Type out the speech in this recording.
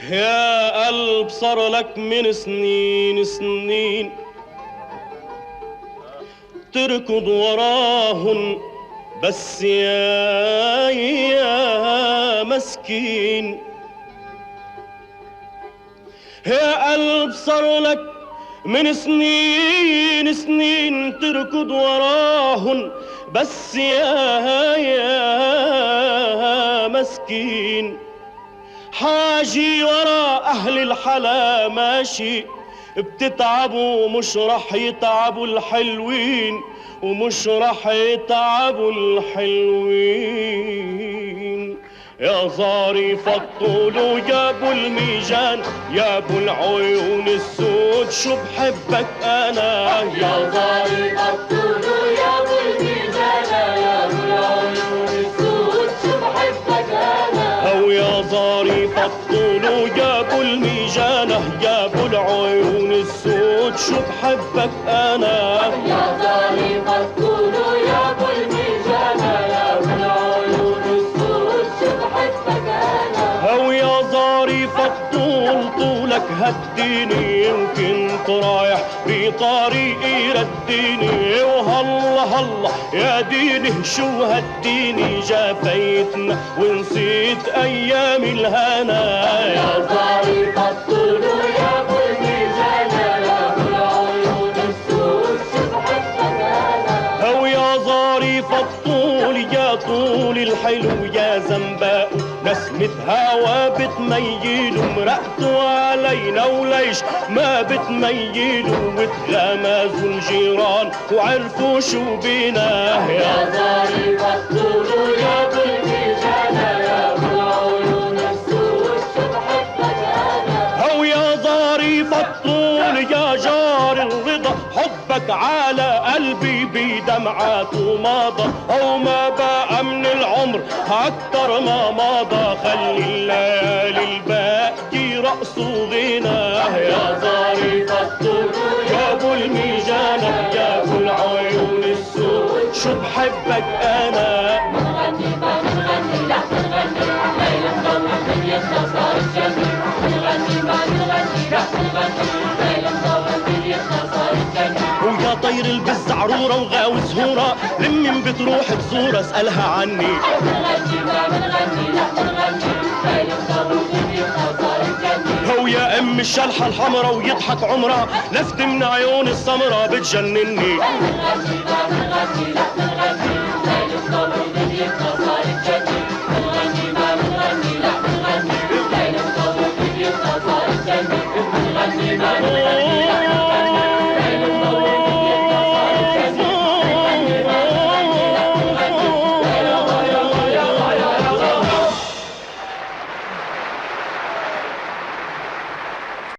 يا قلب صار لك من سنين تركض وراهن، بس يا مسكين. يا قلب صار لك من سنين تركض وراهن، بس يا مسكين. حاجي ورا أهل الحلا ماشي، بتتعبوا مش رح يتعبوا الحلوين، ومش رح يتعبوا الحلوين. يا ظريف الطول ويا ابو الميجان، يا ابو العيون السود شو بحبك انا. يا ظريف الطول ويا ابو الميجان، يا ابو العيون السود شو بحبك انا. او يا ظريف الطول ويا ابو الميجان، يا ابو العيون السود شو بحبك انا. يا ظريف الطول ويا ابو الميجان، يا ابو العيون السود شو بحبك انا. او يا ظريف الطول طولك هديني، يمكن رايح بطريقي رديني. وهلا هلا يا ديني شو هديني، جافيتنا ونسيت ايام الهنا. يا ظريف الطول ويا ابو الميزان، يا ابو العيون السود شو بحبك انا. او يا ظريف الطول يا طول الحلو، يا زنباء نسمة هوا بتميل، مرقتوا علينا وليش ما بتميلوا، وتغمزوا الجيران وعرفوا شو بينا. يا ظريف الطول ويا ابو الميزان، يا ابو العيون السود شو بحبك انا. او يا ظريف الطول يا جار الرضا، حبك على قلبي بدمعات ومضى، او ما بقى من العمر اكتر ما مضى، خلي الليالي الباقي رقص وغنى. يا ظريف الطول يا ابو الميجان، يا ابو العيون السود شو بحبك انا. منغني ما منغني لا منغني، ليلة مدور دنيتنا صارت جنة. منغني ما منغني لا منغني، ليلة مدور دنيتنا صارت جنة. ويا طير البز عرورة وغاوي زهورة، لمين بتروح تزور اسألها عني. منغني ما منغني لا منغني، ليلة مدور دنيتنا صارت جنة. ويا ام الشلحة الحمرا ويضحك عمرها، لفت من عيون السمرة بتجنني. منغني ما منغني لا منغني، ليلة مدور دنيتنا صارت جنة. منغني ما منغني لا منغني، ليلة مدور دنيتنا صارت جنة. منغني ما منغني